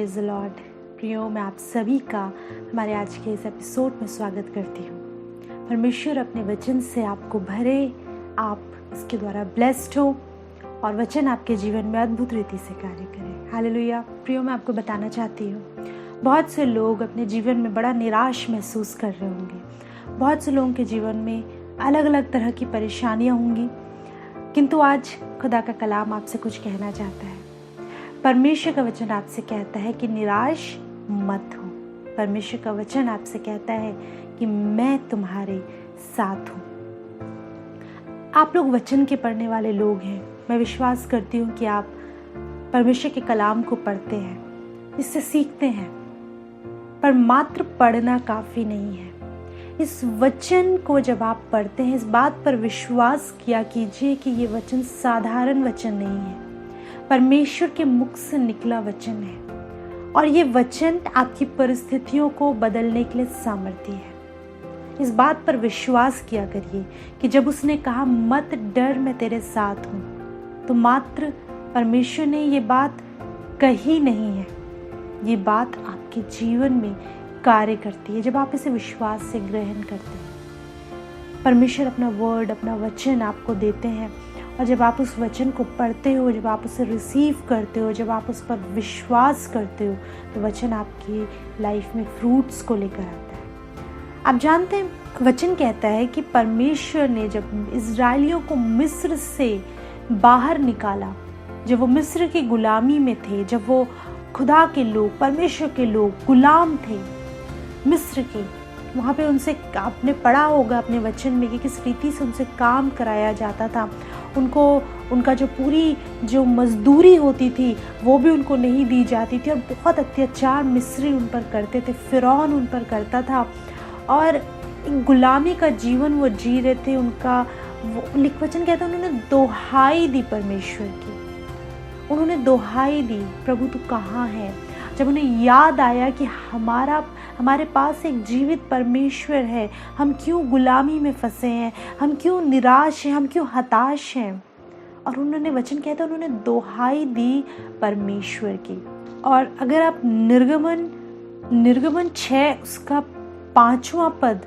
Praise the Lord. प्रियो, मैं आप सभी का हमारे आज के इस एपिसोड में स्वागत करती हूँ। परमेश्वर अपने वचन से आपको भरे, आप इसके द्वारा ब्लेस्ड हो और वचन आपके जीवन में अद्भुत रीति से कार्य करे। हालेलुया। प्रियो, मैं आपको बताना चाहती हूँ, बहुत से लोग अपने जीवन में बड़ा निराश महसूस कर रहे होंगे। बहुत से लोगों के जीवन में अलग अलग तरह की परेशानियाँ होंगी, किंतु आज खुदा का कलाम आपसे कुछ कहना चाहता है। परमेश्वर का वचन आपसे कहता है कि निराश मत हो। परमेश्वर का वचन आपसे कहता है कि मैं तुम्हारे साथ हूँ। आप लोग वचन के पढ़ने वाले लोग हैं। मैं विश्वास करती हूँ कि आप परमेश्वर के कलाम को पढ़ते हैं, इससे सीखते हैं, पर मात्र पढ़ना काफ़ी नहीं है। इस वचन को जब आप पढ़ते हैं, इस बात पर विश्वास किया कीजिए कि ये वचन साधारण वचन नहीं है, परमेश्वर के मुख से निकला वचन है और ये वचन आपकी परिस्थितियों को बदलने के लिए सामर्थ्य है। इस बात पर विश्वास किया करिए कि जब उसने कहा मत डर, मैं तेरे साथ हूँ, तो मात्र परमेश्वर ने ये बात कही नहीं है, ये बात आपके जीवन में कार्य करती है जब आप इसे विश्वास से ग्रहण करते हैं। परमेश्वर अपना वर्ड, अपना वचन आपको देते हैं और जब आप उस वचन को पढ़ते हो, जब आप उसे रिसीव करते हो, जब आप उस पर विश्वास करते हो, तो वचन आपकी लाइफ में फ्रूट्स को लेकर आता है। आप जानते हैं, वचन कहता है कि परमेश्वर ने जब इज़राइलियों को मिस्र से बाहर निकाला, जब वो मिस्र की गुलामी में थे, जब वो खुदा के लोग, परमेश्वर के लोग गुलाम थे मिस्र के, वहाँ पे उनसे आपने पढ़ा होगा अपने वचन में कि किस रीति से उनसे काम कराया जाता था। उनको उनका जो पूरी जो मजदूरी होती थी वो भी उनको नहीं दी जाती थी और बहुत अत्याचार मिस्री उन पर करते थे, फ़िरौन उन पर करता था और गुलामी का जीवन वो जी रहे थे। उनका वचन कहता है उन्होंने दोहाई दी परमेश्वर की, उन्होंने दोहाई दी, प्रभु तू कहाँ है। जब उन्हें याद आया कि हमारे पास एक जीवित परमेश्वर है, हम क्यों गुलामी में फंसे हैं, हम क्यों निराश हैं, हम क्यों हताश हैं, और उन्होंने वचन कहता है उन्होंने दोहाई दी परमेश्वर की। और अगर आप निर्गमन 6 उसका 5वां पद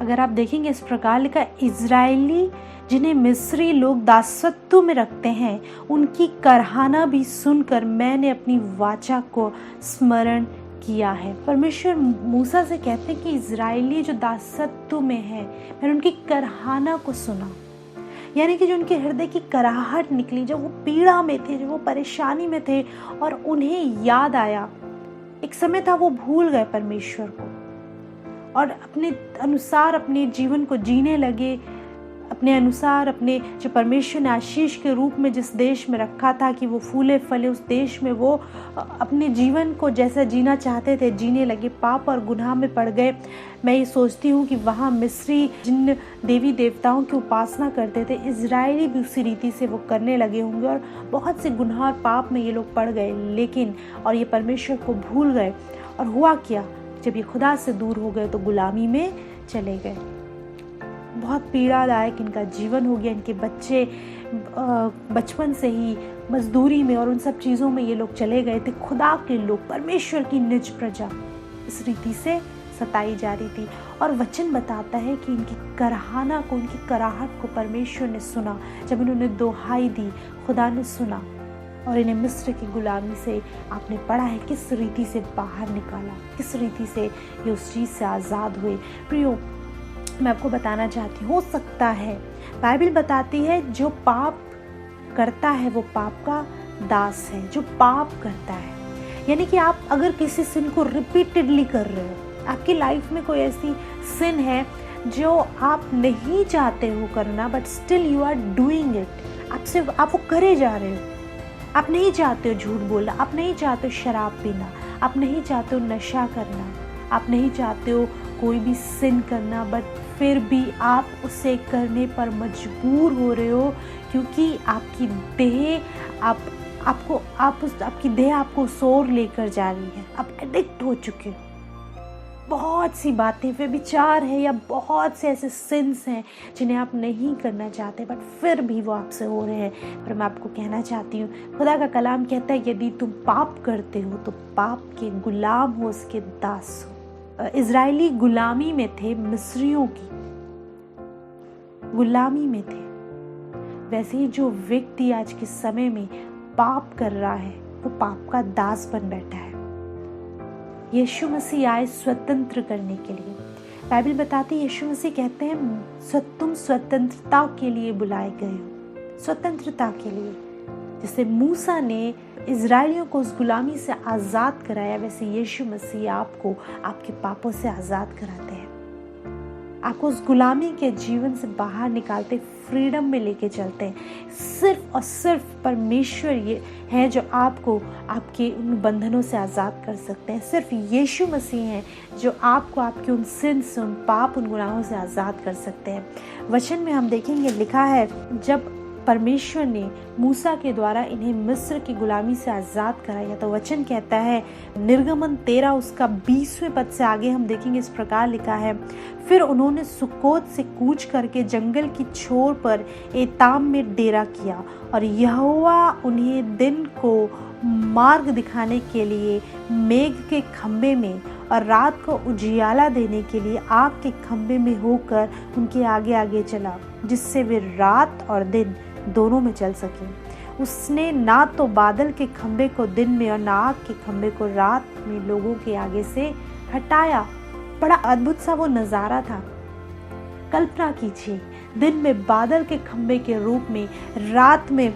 अगर आप देखेंगे, इस प्रकार लिखा, इज़राइली जिन्हें मिस्री लोग दासत्व में रखते हैं, उनकी कराहना भी सुनकर मैंने अपनी वाचा को स्मरण किया है। परमेश्वर मूसा से कहते हैं कि इज़राइली जो दासत्व में है, मैंने उनकी कराहना को सुना, यानी कि जो उनके हृदय की कराहट निकली, जब वो पीड़ा में थे, जब वो परेशानी में थे और उन्हें याद आया। एक समय था वो भूल गए परमेश्वर को और अपने अनुसार अपने जीवन को जीने लगे, अपने अनुसार, अपने जो परमेश्वर ने आशीष के रूप में जिस देश में रखा था कि वो फूले फले, उस देश में वो अपने जीवन को जैसा जीना चाहते थे जीने लगे, पाप और गुनाह में पड़ गए। मैं ये सोचती हूँ कि वहाँ मिस्री जिन देवी देवताओं की उपासना करते थे, इज़राइली भी उसी रीति से वो करने लगे होंगे और बहुत से गुनाह और पाप में ये लोग पड़ गए, लेकिन और ये परमेश्वर को भूल गए। और हुआ क्या, जब ये खुदा से दूर हो गए तो गुलामी में चले गए। बहुत पीड़ादायक इनका जीवन हो गया। इनके बच्चे बचपन से ही मजदूरी में और उन सब चीज़ों में ये लोग चले गए थे। खुदा के लोग, परमेश्वर की निज प्रजा इस रीति से सताई जा रही थी और वचन बताता है कि इनकी कराहना को, इनकी कराहट को परमेश्वर ने सुना। जब इन्होंने दोहाई दी, खुदा ने सुना और इन्हें मिस्र की गुलामी से, आपने पढ़ा है किस रीति से बाहर निकाला, किस रीति से ये उस चीज़ से आज़ाद हुए। प्रियो, मैं आपको बताना चाहती हूँ, हो सकता है, बाइबल बताती है जो पाप करता है वो पाप का दास है। जो पाप करता है, यानी कि आप अगर किसी सिन को रिपीटेडली कर रहे हो, आपकी लाइफ में कोई ऐसी सिन है जो आप नहीं चाहते हो करना, but still you are doing it, आप वो करे जा रहे हो। आप नहीं चाहते हो झूठ बोलना, आप नहीं चाहते हो शराब पीना, आप नहीं चाहते हो नशा करना, आप नहीं चाहते हो कोई भी सिन करना, बट फिर भी आप उसे करने पर मजबूर हो रहे हो क्योंकि आपकी देह आपकी देह आपको सोर लेकर जा रही है। आप एडिक्ट हो चुके हो। बहुत सी बातें, व्यभिचार है या बहुत से ऐसे सिंस हैं जिन्हें आप नहीं करना चाहते बट फिर भी वो आपसे हो रहे हैं। पर मैं आपको कहना चाहती हूँ, खुदा का कलाम कहता है यदि तुम पाप करते हो तो पाप के गुलाम हो, उसके दास हो। इजरायली गुलामी में थे, मिस्रियों की गुलामी में थे। वैसे ही जो व्यक्ति आज के समय में पाप कर रहा है वो पाप का दास बन बैठा है। यीशु मसीह आए स्वतंत्र करने के लिए। बाइबल बताती है, यीशु मसीह कहते हैं तुम स्वतंत्रता के लिए बुलाए गए हो, स्वतंत्रता के लिए। जैसे मूसा ने इजरायलियों को उस गुलामी से आज़ाद कराया, वैसे यीशु मसीह आपको आपके पापों से आज़ाद कराते हैं, आपको उस गुलामी के जीवन से बाहर निकालते, फ्रीडम में लेके चलते हैं। सिर्फ और सिर्फ परमेश्वर ये है जो आपको आपके उन बंधनों से आज़ाद कर सकते हैं। सिर्फ यीशु मसीह हैं जो आपको आपके उन सिन से, उन पाप, उन गुनाहों से आज़ाद कर सकते हैं। वचन में हम देखेंगे लिखा है, जब परमेश्वर ने मूसा के द्वारा इन्हें मिस्र की गुलामी से आज़ाद कराया तो वचन कहता है, निर्गमन 13 उसका 20वें पद से आगे हम देखेंगे इस प्रकार लिखा है, फिर उन्होंने सुक्कोत से कूच करके जंगल की छोर पर एताम में डेरा किया और यहोवा उन्हें दिन को मार्ग दिखाने के लिए मेघ के खंबे में और रात को उजियाला देने के लिए आग के खंबे में होकर उनके आगे आगे चला, जिससे वे रात और दिन दोनों में चल सके। उसने ना तो बादल के खंबे को दिन में और ना आग के खंबे को रात में लोगों के आगे से हटाया। बड़ा अद्भुत सा वो नज़ारा था। कल्पना कीजिए, दिन में बादल के खंबे के रूप में, रात में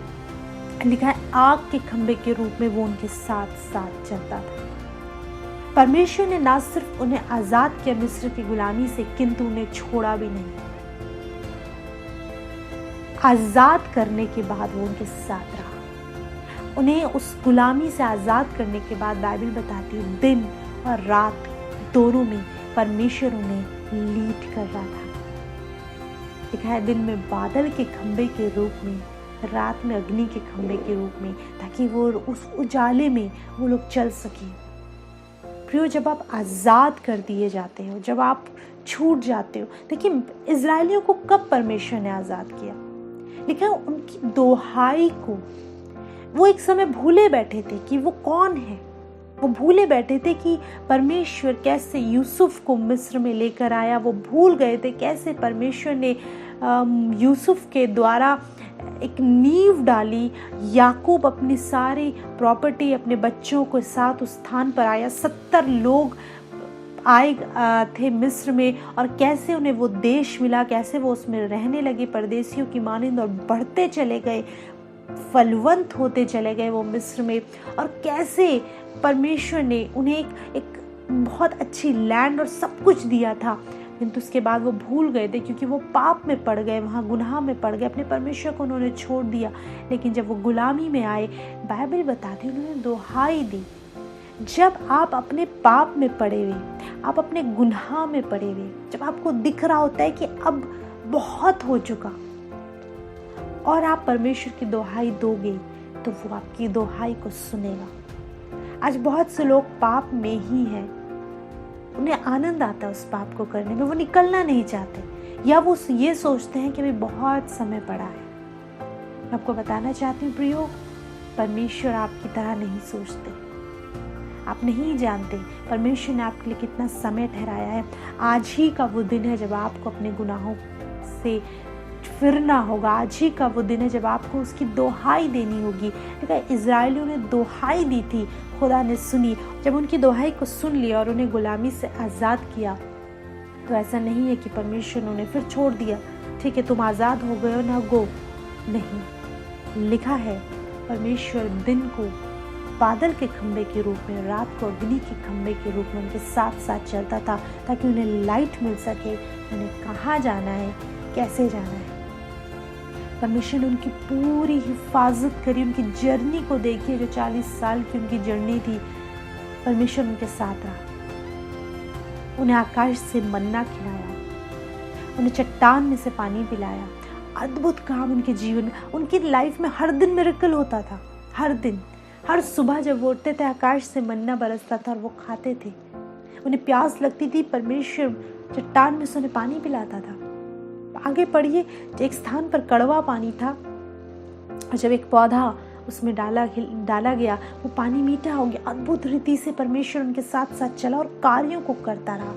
लिखा है आग के खंबे के रूप में वो उनके साथ साथ चलता था। परमेश्वर ने ना सिर्फ उन्हें आज़ाद किया मिस्र की गुलामी से, किंतु उन्हें छोड़ा भी नहीं। आज़ाद करने के बाद वो उनके साथ रहा। उन्हें उस गुलामी से आज़ाद करने के बाद बाइबल बताती है दिन और रात दोनों में परमेश्वर उन्हें लीड कर रहा था। लिखा है दिन में बादल के खंबे के रूप में, रात में अग्नि के खंबे के रूप में, ताकि वो उस उजाले में वो लोग चल सकें। प्रियो, जब आप आज़ाद कर दिए जाते हो, जब आप छूट जाते हो, देखिए इजरायलियों को कब परमेश्वर ने आज़ाद किया? लिखा है उनकी दोहाई को वो एक समय भूले बैठे थे कि वो कौन है। वो भूले बैठे थे कि परमेश्वर कैसे यूसुफ को मिस्र में लेकर आया। वो भूल गए थे कैसे परमेश्वर ने यूसुफ के द्वारा एक नींव डाली। याकूब अपनी सारी प्रॉपर्टी अपने बच्चों के साथ उस स्थान पर आया। 70 लोग आए थे मिस्र में और कैसे उन्हें वो देश मिला, कैसे वो उसमें रहने लगे परदेशियों की मानिंद और बढ़ते चले गए, फलवंत होते चले गए वो मिस्र में। और कैसे परमेश्वर ने उन्हें एक बहुत अच्छी लैंड और सब कुछ दिया था, किंतु उसके बाद वो भूल गए थे क्योंकि वो पाप में पड़ गए, वहाँ गुनाह में पड़ गए, अपने परमेश्वर को उन्होंने छोड़ दिया। लेकिन जब वो गुलामी में आए, बाइबल बताती है उन्होंने दोहाई दी। जब आप अपने पाप में पड़े हुए, आप अपने गुनाह में पड़े हुए, जब आपको दिख रहा होता है कि अब बहुत हो चुका और आप परमेश्वर की दोहाई दोगे तो वो आपकी दोहाई को सुनेगा। आज बहुत से लोग पाप में ही हैं, उन्हें आनंद आता है उस पाप को करने में, वो निकलना नहीं चाहते, या वो ये सोचते हैं कि अभी बहुत समय पड़ा है। मैं आपको बताना चाहती हूँ प्रियो, परमेश्वर आपकी तरह नहीं सोचते। आप नहीं जानते परमेश्वर ने आपके लिए कितना समय ठहराया है। आज ही का वो दिन है जब आपको अपने गुनाहों से फिरना होगा। आज ही का वो दिन है जब आपको उसकी दोहाई देनी होगी। देखा, इजरायलियों ने दोहाई दी थी, खुदा ने सुनी। जब उनकी दोहाई को सुन लिया और उन्हें गुलामी से आज़ाद किया, तो ऐसा नहीं है कि परमेश्वर ने उन्हें फिर छोड़ दिया, ठीक है तुम आज़ाद हो गए हो ना गो। नहीं, लिखा है परमेश्वर दिन को बादल के खंबे के रूप में, रात को अग्नि के खंबे के रूप में उनके साथ साथ चलता था, ताकि उन्हें लाइट मिल सके, उन्हें कहाँ जाना है, कैसे जाना है। परमेश्वर ने उनकी पूरी हिफाजत करी, उनकी जर्नी को देखिए, जो 40 साल की उनकी जर्नी थी, परमेश्वर उनके साथ रहा। उन्हें आकाश से मन्ना खिलाया, उन्हें चट्टान में से पानी पिलाया। अद्भुत काम उनके जीवन में, उनकी लाइफ में हर दिन मिरेकल होता था। हर दिन, हर सुबह जब वो उठते थे, आकाश से मन्ना बरसता था और वो खाते थे। उन्हें प्यास लगती थी, परमेश्वर चट्टान में से उन्हें पानी पिलाता था। आगे पढ़िए, एक स्थान पर कड़वा पानी था और जब एक पौधा उसमें डाला गया, वो पानी मीठा हो गया। अद्भुत रीति से परमेश्वर उनके साथ साथ चला और कार्यों को करता रहा।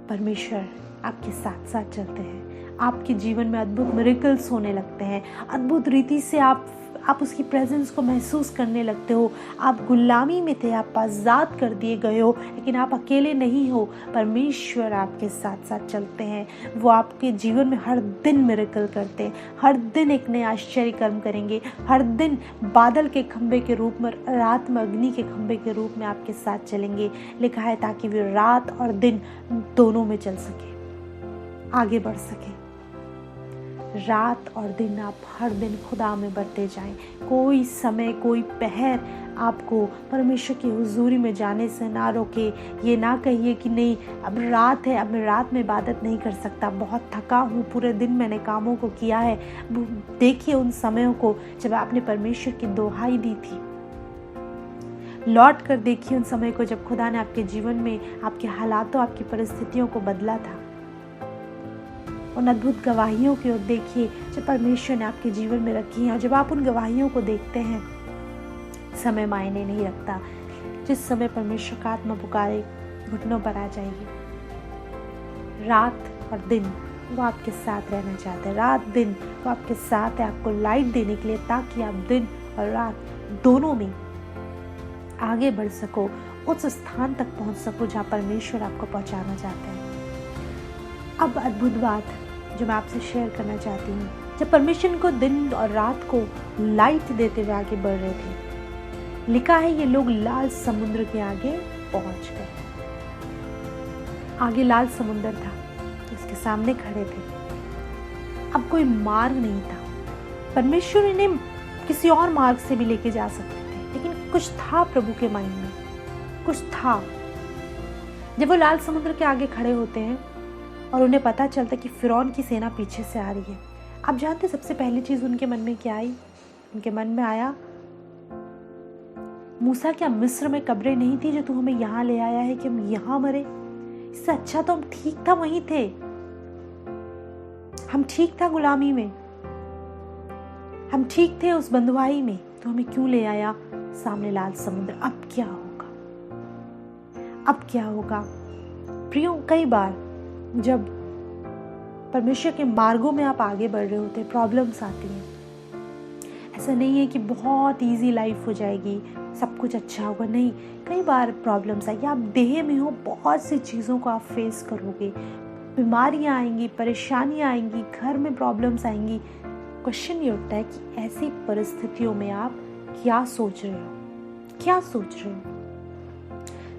परमेश्वर आपके साथ साथ चलते हैं, आपके जीवन में अद्भुत मिरेकल्स होने लगते हैं। अद्भुत रीति से आप उसकी प्रेजेंस को महसूस करने लगते हो। आप गुलामी में थे, आप आज़ाद कर दिए गए हो, लेकिन आप अकेले नहीं हो। परमेश्वर आपके साथ साथ चलते हैं। वो आपके जीवन में हर दिन मिरेकल करते हैं, हर दिन एक नए आश्चर्य कर्म करेंगे, हर दिन बादल के खंभे के रूप में, रात में अग्नि के खंभे के रूप में आपके साथ चलेंगे। लिखा है ताकि वे रात और दिन दोनों में चल सके, आगे बढ़ सके। रात और दिन आप हर दिन खुदा में बढ़ते जाएं। कोई समय, कोई पहर आपको परमेश्वर की हुजूरी में जाने से ना रोके। ये ना कहिए कि नहीं अब रात है, अब मैं रात में इबादत नहीं कर सकता, बहुत थका हूँ, पूरे दिन मैंने कामों को किया है। देखिए उन समयों को जब आपने परमेश्वर की दोहाई दी थी। लौट कर देखिए उन समय को जब खुदा ने आपके जीवन में आपके हालातों, आपकी परिस्थितियों को बदला था। उन अद्भुत गवाहियों की ओर देखिए जो परमेश्वर ने आपके जीवन में रखी हैं। और जब आप उन गवाहियों को देखते हैं, समय मायने नहीं रखता। जिस समय परमेश्वर का आत्मा पुकारे, घुटनों पर आ जाइए। रात और दिन वो आपके साथ रहना चाहते हैं। रात दिन वो आपके साथ है, आपको लाइट देने के लिए, ताकि आप दिन और रात दोनों में आगे बढ़ सको, उस स्थान तक पहुंच सको जहाँ परमेश्वर आपको पहुंचाना चाहते हैं। अब अद्भुत बात जो मैं आपसे शेयर करना चाहती हूँ, जब परमेश्वर को दिन और रात को लाइट देते हुए आगे बढ़ रहे थे, लिखा है ये लोग लाल समुद्र के आगे पहुंच गए। आगे लाल समुद्र था, उसके सामने खड़े थे। अब कोई मार्ग नहीं था। परमेश्वर इन्हें किसी और मार्ग से भी लेके जा सकते थे, लेकिन कुछ था प्रभु के माइंड में, कुछ था। जब वो लाल समुद्र के आगे खड़े होते हैं और उन्हें पता चलता कि फिरौन की सेना पीछे से आ रही है, आप जानते सबसे पहली चीज उनके मन में क्या आई? उनके मन में आया, मूसा क्या मिस्र में कब्रें नहीं थी जो तू हमें यहाँ ले आया है कि हम यहाँ मरे? इससे अच्छा तो हम ठीक था वहीं थे, हम ठीक था गुलामी में, हम ठीक थे उस बंधुआई में, तो हमें क्यों ले आया सामने लाल समुद्र? अब क्या होगा? अब क्या होगा? प्रियो, कई बार जब परमेश्वर के मार्गों में आप आगे बढ़ रहे होते, प्रॉब्लम्स आती हैं। ऐसा नहीं है कि बहुत इजी लाइफ हो जाएगी, सब कुछ अच्छा होगा, नहीं। कई बार प्रॉब्लम्स आएगी, आप देह में हो, बहुत सी चीज़ों को आप फेस करोगे, बीमारियां आएंगी, परेशानियां आएंगी, घर में प्रॉब्लम्स आएंगी। क्वेश्चन ये उठता है कि ऐसी परिस्थितियों में आप क्या सोच रहे हो? क्या सोच रहे हो?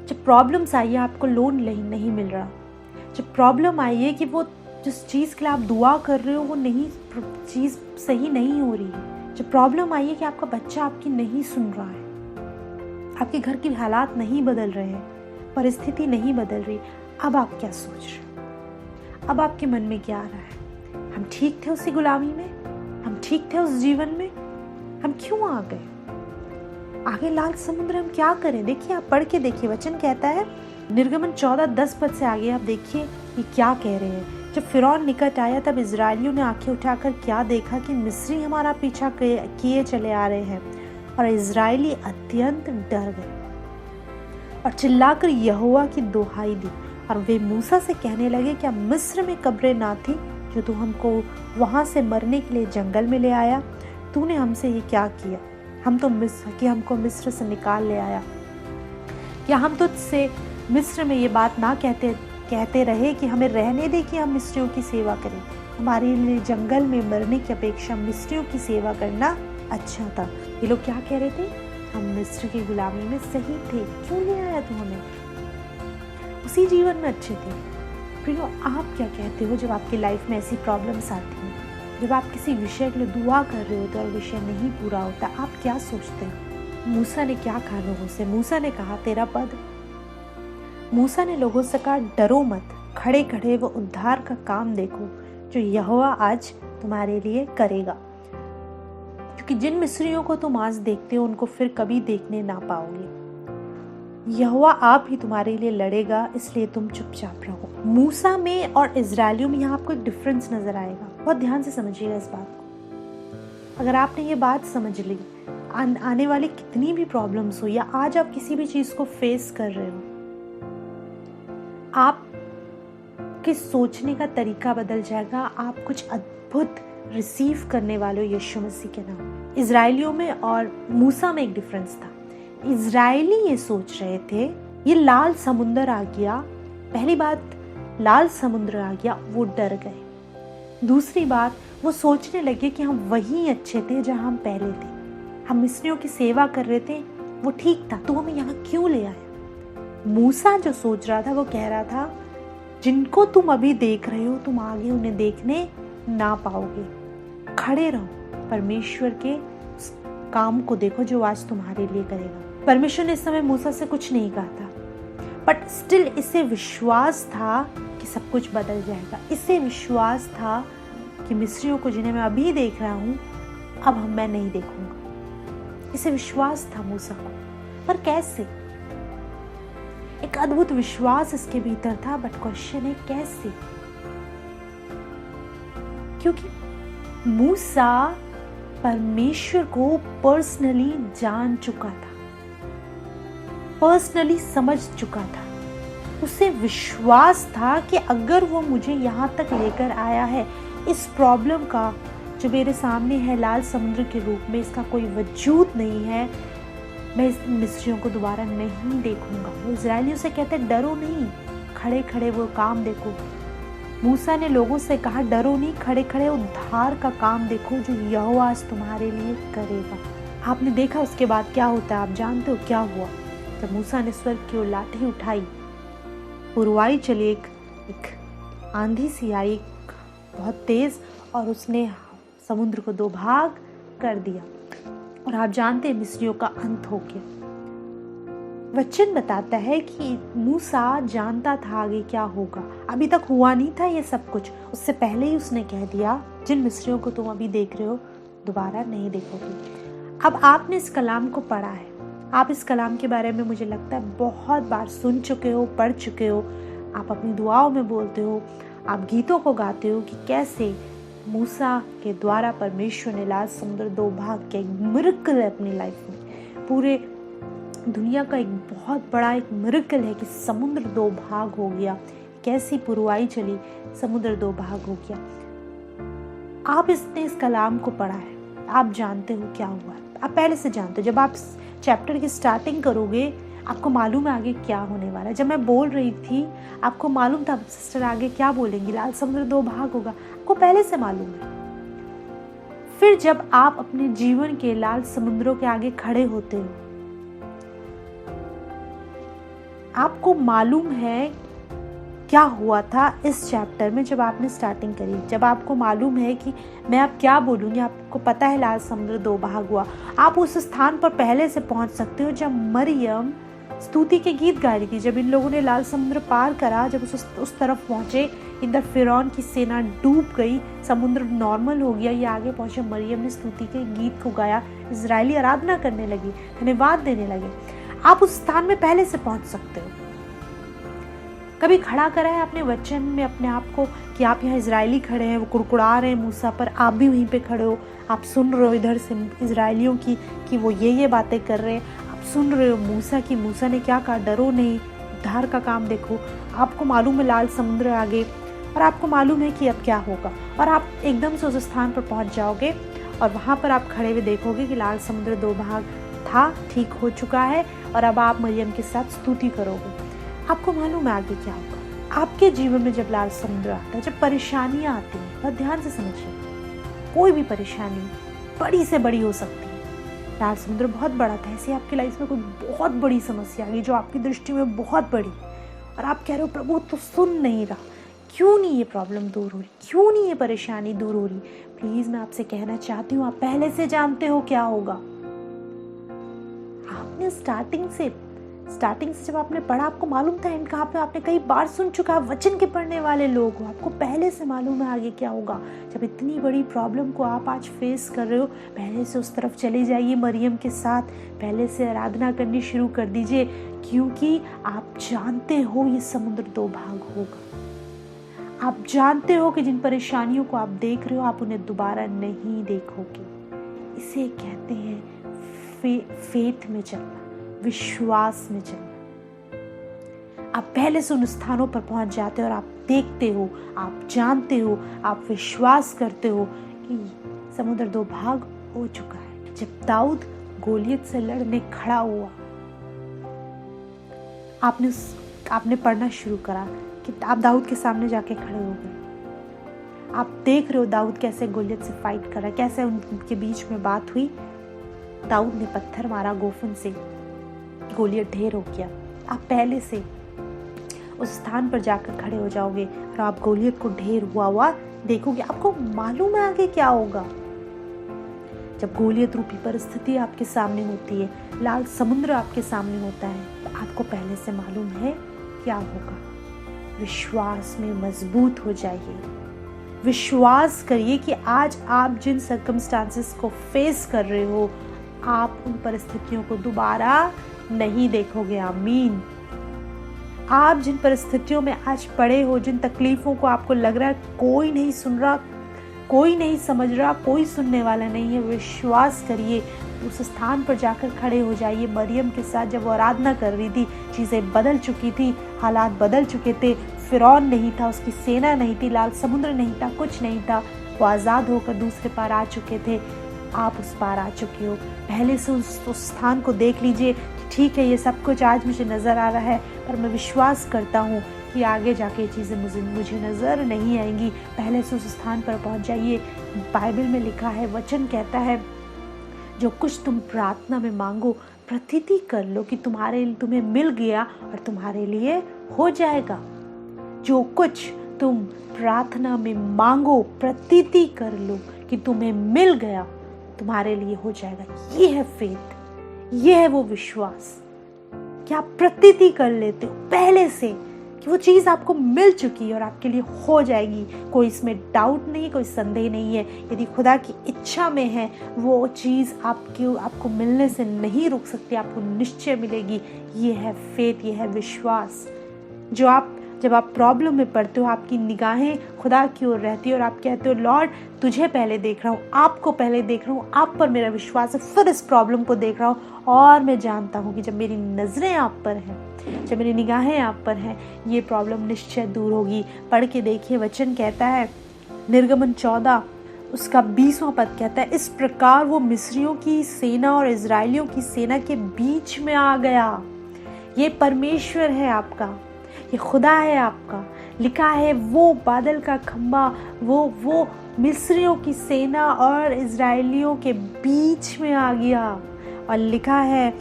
जब प्रॉब्लम्स आई है, आपको लोन नहीं मिल रहा, जब प्रॉब्लम आई है कि वो जिस चीज़ के लिए आप दुआ कर रहे हो वो नहीं, चीज़ सही नहीं हो रही है, जब प्रॉब्लम आई है कि आपका बच्चा आपकी नहीं सुन रहा है, आपके घर के हालात नहीं बदल रहे हैं, परिस्थिति नहीं बदल रही, अब आप क्या सोच रहे हो? अब आपके मन में क्या आ रहा है? हम ठीक थे उसी गुलामी में, हम ठीक थे उस जीवन में, हम क्यों आ गए? आगे लाल समुद्र, हम क्या करें? देखिए, आप पढ़ के देखिए, वचन कहता है निर्गमन 14:10 पद से आगे आप देखिए ये क्या कह रहे हैं। जब फिरौन निकट आया तब इजरायलियों ने आंखें उठाकर क्या देखा कि मिस्री हमारा पीछा किए चले आ रहे हैं, और इजरायली अत्यंत डर गए और चिल्लाकर यहोवा की दोहाई दी। और वे मूसा से कहने लगे, क्या मिस्र में कब्रें ना थी जो तू हमको वहां से मरने के लिए जंगल में ले आया? तूने हमसे ये क्या किया? हमको मिस्र से निकाल ले आया? क्या हम तुझसे मिस्र में ये बात ना कहते रहे कि हमें रहने दे कि हम मिस्रियों की सेवा करें? हमारे लिए जंगल में मरने की अपेक्षा मिस्रियों की सेवा करना अच्छा था। ये लोग क्या कह रहे थे? हम मिस्र की गुलामी में सही थे, क्यों ले आया तू हमें? उसी जीवन में अच्छे थे। प्रियो, आप क्या कहते हो जब आपकी लाइफ में ऐसी प्रॉब्लम्स आती हैं, जब आप किसी विषय के लिए दुआ कर रहे होते और विषय नहीं पूरा होता, आप क्या सोचते हो? मूसा ने क्या कहा लोगों से? मूसा ने कहा, 13 पद, मूसा ने लोगों से कहा, डरो मत, खड़े खड़े वो उद्धार का काम देखो जो यहोवा आज तुम्हारे लिए करेगा, क्योंकि जिन मिस्रियों को तुम आज देखते हो उनको फिर कभी देखने ना पाओगे। यहोवा आप ही तुम्हारे लिए लड़ेगा, इसलिए तुम चुपचाप रहो। मूसा में और इजरायलियों में यहाँ आपको एक डिफरेंस नजर आएगा। बहुत ध्यान से समझिएगा इस बात को। अगर आपने ये बात समझ ली, आने वाली कितनी भी प्रॉब्लम्स हो या आज आप किसी भी चीज को फेस कर रहे हो, आप के सोचने का तरीका बदल जाएगा। आप कुछ अद्भुत रिसीव करने वाले हो यीशु मसीह के नाम। इजरायलियों में और मूसा में एक डिफरेंस था। इजरायली ये सोच रहे थे ये लाल समुंदर आ गया। पहली बात, लाल समुद्र आ गया, वो डर गए। दूसरी बात, वो सोचने लगे कि हम वहीं अच्छे थे जहां हम पहले थे। हम मिस्रियों की सेवा कर रहे थे, वो ठीक था, तो हमें यहाँ क्यों ले आया। मूसा जो सोच रहा था वो कह रहा था जिनको तुम अभी देख रहे हो तुम आगे उन्हें देखने ना पाओगे। खड़े रहो, परमेश्वर के काम को देखो जो आज तुम्हारे लिए करेगा। परमेश्वर ने इस समय मूसा से कुछ नहीं कहा था, बट स्टिल इसे विश्वास था कि सब कुछ बदल जाएगा। इसे विश्वास था कि मिस्रियों को जिन्हें मैं अभी देख रहा हूँ अब मैं नहीं देखूंगा। इसे विश्वास था मूसा को, पर कैसे? एक अद्भुत विश्वास इसके भीतर था, बट क्वेश्चन है कैसे? क्योंकि मूसा परमेश्वर को पर्सनली जान चुका था, पर्सनली समझ चुका था। उसे विश्वास था कि अगर वो मुझे यहाँ तक लेकर आया है, इस प्रॉब्लम का जो मेरे सामने है लाल समुद्र के रूप में, इसका कोई वजूद नहीं है, मैं इस मिस्रियों को दोबारा नहीं देखूंगा। वो इजरायलियों से कहते डरो नहीं, खड़े खड़े वो काम देखो। मूसा ने लोगों से कहा डरो नहीं, खड़े खड़े उद्धार का काम देखो जो यहोवा आज तुम्हारे लिए करेगा। आपने देखा उसके बाद क्या होता है, आप जानते हो क्या हुआ। जब मूसा ने स्वर्ग की ओर लाठी उठाई, पुरवाई चली, एक आंधी सी आई बहुत तेज, और उसने समुद्र को दो भाग कर दिया। और आप जानते हैं मिस्रियों का अंत हो गया। वचन बताता है कि मूसा जानता था आगे क्या होगा। अभी तक हुआ नहीं था ये सब कुछ, उससे पहले ही उसने कह दिया जिन मिस्रियों को तुम अभी देख रहे हो दोबारा नहीं देखोगे। अब आपने इस कलाम को पढ़ा है, आप इस कलाम के बारे में मुझे लगता है बहुत बार सुन चुके हो, पढ़ चुके हो। आप अपनी दुआओं में बोलते हो, आप गीतों को गाते हो कि कैसे मूसा के द्वारा परमेश्वर ने लाल समुद्र दो भाग किया। एक मिरेकल है अपनी लाइफ में, पूरे दुनिया का एक बहुत बड़ा एक मिरेकल है कि समुद्र दो भाग हो गया। कैसी पुरवाई चली, समुद्र दो भाग हो गया। आप इसने इस कलाम को पढ़ा है, आप जानते हो क्या हुआ है, आप पहले से जानते हो। जब आप चैप्टर की स्टार्टिंग करोगे आपको मालूम है आगे क्या होने वाला है। जब मैं बोल रही थी आपको मालूम था सिस्टर आगे क्या बोलेंगी, लाल समुद्र दो भाग होगा, आपको पहले से मालूम है। फिर जब आप अपने जीवन के लाल समुद्रों के आगे खड़े होते हो, आपको मालूम है क्या हुआ था इस चैप्टर में जब आपने स्टार्टिंग करी। जब आपको मालूम है कि मैं अब क्या बोलूँगी, आपको पता है लाल समुद्र दो भाग हुआ, आप उस स्थान पर पहले से पहुंच सकते हो जब मरियम स्तुति के गीत गा रही थी। जब इन लोगों ने लाल समुद्र पार करा, जब उस तरफ पहुंचे, इधर फिरौन की सेना डूब गई, समुद्र नॉर्मल हो गया, ये आगे पहुंचे, मरियम ने स्तुति के गीत को गाया, इजरायली आराधना करने लगी, धन्यवाद देने लगे। आप उस स्थान में पहले से पहुंच सकते हो। कभी खड़ा करा है आपने वचन में अपने आप को कि आप यहाँ इजरायली खड़े हैं, वो कुड़कुड़ा रहे हैं मूसा पर, आप भी वहीं पे खड़े हो, आप सुन रहे हो इधर से इजरायलियों की कि वो ये बातें कर रहे हैं, आप सुन रहे हो मूसा की, मूसा ने क्या कहा, डरो नहीं, उद्धार का काम देखो। आपको मालूम है लाल समुद्र आगे, और आपको मालूम है कि अब क्या होगा, और आप एकदम से उस स्थान पर पहुंच जाओगे और वहाँ पर आप खड़े हुए देखोगे कि लाल समुद्र दो भाग था, ठीक हो चुका है, और अब आप मरियम के साथ स्तुति करोगे। आपको मालूम है आगे क्या होगा। आपके जीवन में जब लाल समुद्र आता है, जब परेशानियां आती हैं, बहुत ध्यान से समझिए, कोई भी परेशानी बड़ी से बड़ी हो सकती है। लाल समुद्र बहुत बड़ा था, ऐसे आपकी लाइफ में कोई बहुत बड़ी समस्या आ गई जो आपकी दृष्टि में बहुत बड़ी, और आप कह रहे हो प्रभु तो सुन नहीं रहा, क्यों नहीं ये प्रॉब्लम दूर हो रही, क्यों नहीं ये परेशानी दूर हो रही। प्लीज मैं आपसे कहना चाहती हूँ, आप पहले से जानते हो क्या होगा। आपने स्टार्टिंग से जब आपने पढ़ा, आपको मालूम था एंड कहाँ पे, आपने कई बार सुन चुका है, वचन के पढ़ने वाले लोग हो, आपको पहले से मालूम है आगे क्या होगा। जब इतनी बड़ी प्रॉब्लम को आप आज फेस कर रहे हो, पहले से उस तरफ चले जाइए मरियम के साथ, पहले से आराधना करनी शुरू कर दीजिए, क्योंकि आप जानते हो ये समुद्र 2 भाग होगा। आप जानते हो कि जिन परेशानियों को आप देख रहे हो आप उन्हें दोबारा नहीं देखोगे। इसे कहते हैं फेथ में चलना, विश्वास में चलना। आप पहले से उन स्थानों पर पहुंच जाते हो और आप देखते हो, आप जानते हो, आप विश्वास करते हो कि समुद्र 2 भाग हो चुका है। जब दाऊद गोलियत से लड़ने खड़ा हुआ, आपने पढ़ना शुरू करा कि आप दाऊद के सामने जाके खड़े हो गए। आप देख रहे हो दाऊद कैसे गोलियत से फाइट कर रहा है, कैसे उनके बीच में बात हुई। दाऊद ने पत्थर मारा गोफन से, गोलियत ढेर हो गया। आप पहले से उस स्थान पर जाकर खड़े हो जाओगे और आप गोलियत को ढेर हुआ देखोगे। आपको मालूम है आगे क्या होगा। जब गोलियत रूपी परिस्थिति आपके सामने होती है, लाल समुद्र आपके सामने होता है, तो आपको पहले से मालूम है क्या होगा। विश्वास में मजबूत हो जाइए। विश्वास करिए कि आज आप जिन सर्कमस्टांसेस को फेस कर रहे हो, आप उन परिस्थितियों को दोबारा नहीं देखोगे। आमीन। आप जिन परिस्थितियों में आज पड़े हो, जिन तकलीफों को आपको लग रहा है कोई नहीं सुन रहा, कोई नहीं समझ रहा, कोई सुनने वाला नहीं है, विश्वास करिए। उस स्थान पर जाकर खड़े हो जाइए। मरियम के साथ जब वो आराधना कर रही थी, चीज़ें बदल चुकी थी, हालात बदल चुके थे। फिरौन नहीं था, उसकी सेना नहीं थी, लाल समुद्र नहीं था, कुछ नहीं था। वो आज़ाद होकर दूसरे पार आ चुके थे। आप उस पार आ चुके हो। पहले से उस स्थान को देख लीजिए। ठीक है, ये सब कुछ आज मुझे नज़र आ रहा है, पर मैं विश्वास करता हूँ कि आगे जाके ये चीज़ें मुझे नज़र नहीं आएंगी। पहले से उस स्थान पर पहुँच जाइए। बाइबल में लिखा है, वचन कहता है, जो कुछ तुम प्रार्थना में मांगो प्रतीति कर लो कि तुम्हें मिल गया और तुम्हारे लिए हो जाएगा। जो कुछ तुम प्रार्थना में मांगो प्रतीति कर लो कि तुम्हें मिल गया, तुम्हारे लिए हो जाएगा। ये है फेथ, ये है वो विश्वास कि आप प्रतीति कर लेते हो पहले से कि वो चीज़ आपको मिल चुकी है और आपके लिए हो जाएगी। कोई इसमें डाउट नहीं, कोई संदेह नहीं है। यदि खुदा की इच्छा में है, वो चीज़ आपको मिलने से नहीं रुक सकती, आपको निश्चय मिलेगी। ये है फेथ, ये है विश्वास। जब आप प्रॉब्लम में पड़ते हो, आपकी निगाहें खुदा की ओर रहती है और आप कहते हो, लॉर्ड तुझे पहले देख रहा हूँ, आपको पहले देख रहा हूँ, आप पर मेरा विश्वास है, फिर इस प्रॉब्लम को देख रहा हूँ। और मैं जानता हूँ कि जब मेरी नज़रें आप पर हैं, जब मेरी निगाहें आप पर हैं, ये प्रॉब्लम निश्चय दूर होगी। पढ़ के देखिए, वचन कहता है निर्गमन 14 उसका 20वां पद कहता है, इस प्रकार वो मिस्रियों की सेना और इजराइलियों की सेना के बीच में आ गया। ये परमेश्वर है आपका, ये खुदा है आपका। लिखा है वो बादल का खंबा, वो मिस्रियों की सेना और इजराइलियों के बीच में आ गया। और लिखा है,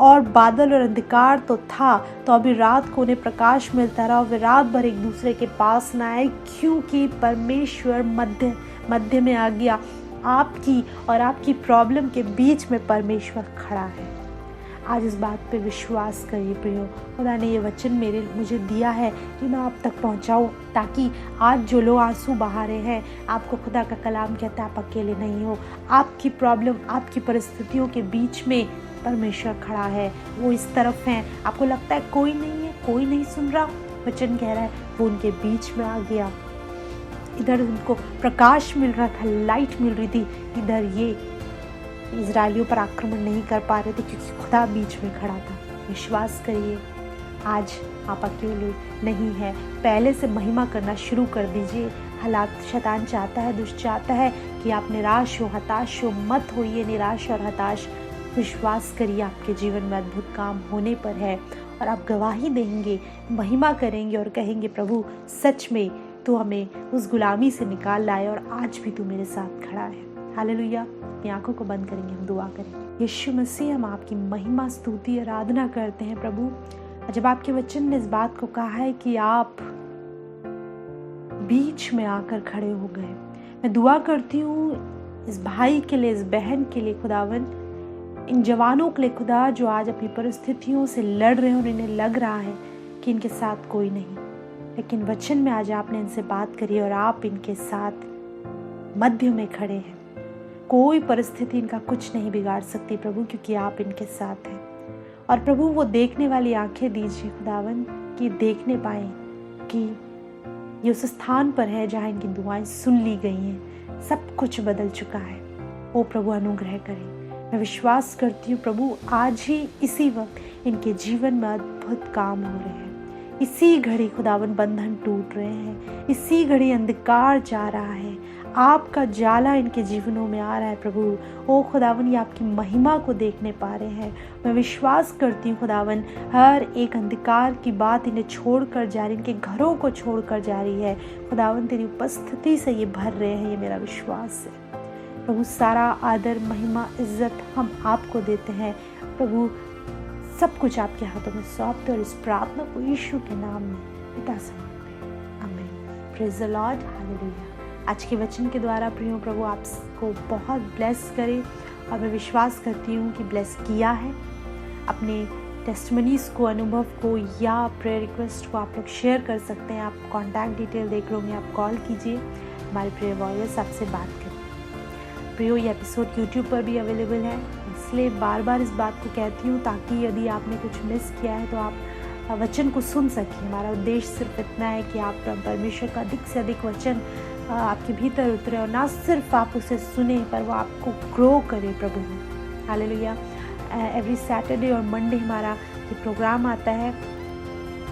और बादल और अंधकार तो था, तो अभी रात को उन्हें प्रकाश मिलता रहा और वे रात भर एक दूसरे के पास न आए, क्योंकि परमेश्वर मध्य में आ गया। आपकी और आपकी प्रॉब्लम के बीच में परमेश्वर खड़ा है। आज इस बात पे विश्वास करिए प्रियो। खुदा ने ये वचन मुझे दिया है कि मैं आप तक पहुंचाऊं, ताकि आज जो लोग आंसू बहा रहे हैं, आपको खुदा का कलाम कहता है आप अकेले नहीं हो। आपकी प्रॉब्लम, आपकी परिस्थितियों के बीच में परमेश्वर खड़ा है। वो इस तरफ हैं, आपको लगता है कोई नहीं है, कोई नहीं सुन रहा, वचन कह रहा है वो उनके बीच में आ गया। इधर उनको प्रकाश मिल रहा था, लाइट मिल रही थी, इधर ये इजराइलियों पर आक्रमण नहीं कर पा रहे थे क्योंकि खुदा बीच में खड़ा था। विश्वास करिए, आज आप अकेले नहीं हैं। पहले से महिमा करना शुरू कर दीजिए। हालात, शैतान चाहता है, दुष्ट चाहता है कि आप निराश हो, हताश हो। मत होइए निराश और हताश। विश्वास करिए, आपके जीवन में अद्भुत काम होने पर है और आप गवाही देंगे, महिमा करेंगे और कहेंगे, प्रभु सच में तू हमें उस गुलामी से निकाल लाए और आज भी तू मेरे साथ खड़ा है। हालेलुया। अपनी आंखों को बंद करेंगे, हम दुआ करेंगे। यीशु मसीह, हम आपकी महिमा, स्तुति, आराधना करते हैं प्रभु। जब आपके वचन ने इस बात को कहा है कि आप बीच में आकर खड़े हो गए, मैं दुआ करती हूँ इस भाई के लिए, इस बहन के लिए खुदावन, इन जवानों के लिए खुदा, जो आज अपनी परिस्थितियों से लड़ रहे हैं और इन्हें लग रहा है कि इनके साथ कोई नहीं, लेकिन वचन में आज आपने इनसे बात करी और आप इनके साथ मध्य में खड़े हैं। कोई परिस्थिति इनका कुछ नहीं बिगाड़ सकती प्रभु, क्योंकि आप इनके साथ हैं। और प्रभु वो देखने वाली आंखें दीजिए खुदावन कि देखने पाएं कि ये उस स्थान पर है जहाँ इनकी दुआएं सुन ली गई हैं, सब कुछ बदल चुका है। ओ प्रभु अनुग्रह करें। मैं विश्वास करती हूँ प्रभु आज ही इसी वक्त इनके जीवन में अद्भुत काम हो रहे हैं। इसी घड़ी खुदावन बंधन टूट रहे हैं, इसी घड़ी अंधकार जा रहा है, आपका जाला इनके जीवनों में आ रहा है प्रभु। ओ खुदावन ये आपकी महिमा को देखने पा रहे हैं। मैं विश्वास करती हूँ खुदावन हर एक अंधकार की बात इन्हें छोड़कर जा रही, इनके घरों को छोड़कर जा रही है। खुदावन तेरी उपस्थिति से ये भर रहे हैं, ये मेरा विश्वास है प्रभु। सारा आदर महिमा इज्जत हम आपको देते हैं प्रभु। सब कुछ आपके हाथों में सौंपते और इस प्रार्थना को यीशु के नाम में पिता से मांगते हैं, आमीन। Praise the Lord, hallelujah. आज के वचन के द्वारा प्रियो प्रभु आपको बहुत ब्लेस करे और मैं विश्वास करती हूँ कि ब्लेस किया है। अपने टेस्टमनीज को, अनुभव को या प्रेयर रिक्वेस्ट को आप लोग शेयर कर सकते हैं। आप कॉन्टैक्ट डिटेल देख लोगे, आप कॉल कीजिए, हमारे प्रेयर वॉरियर्स आपसे बात करें। प्रियो ये एपिसोड यूट्यूब पर भी अवेलेबल है, इसलिए बार बार इस बात को कहती हूँ ताकि यदि आपने कुछ मिस किया है तो आप वचन को सुन सकें। हमारा उद्देश्य सिर्फ इतना है कि आप परमेश्वर का अधिक से अधिक वचन आपके भीतर उतरे और ना सिर्फ आप उसे सुने पर वो आपको ग्रो करे प्रभु में। हालेलुया। एवरी सैटरडे और मंडे हमारा ये प्रोग्राम आता है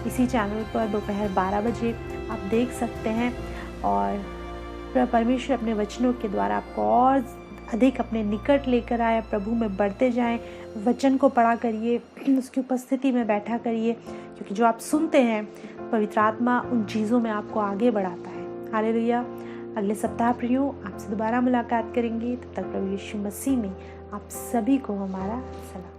इसी चैनल पर दोपहर 12 बजे आप देख सकते हैं। और परमेश्वर अपने वचनों के द्वारा आपको और अधिक अपने निकट लेकर आए। प्रभु में बढ़ते जाएं, वचन को पढ़ा करिए, उसकी उपस्थिति में बैठा करिए, क्योंकि जो आप सुनते हैं पवित्र आत्मा उन चीज़ों में आपको आगे बढ़ाता है। हालेलुया। अगले सप्ताह प्रियो आपसे दोबारा मुलाकात करेंगे। तब तक प्रभु यीशु मसीह में आप सभी को हमारा सलाम।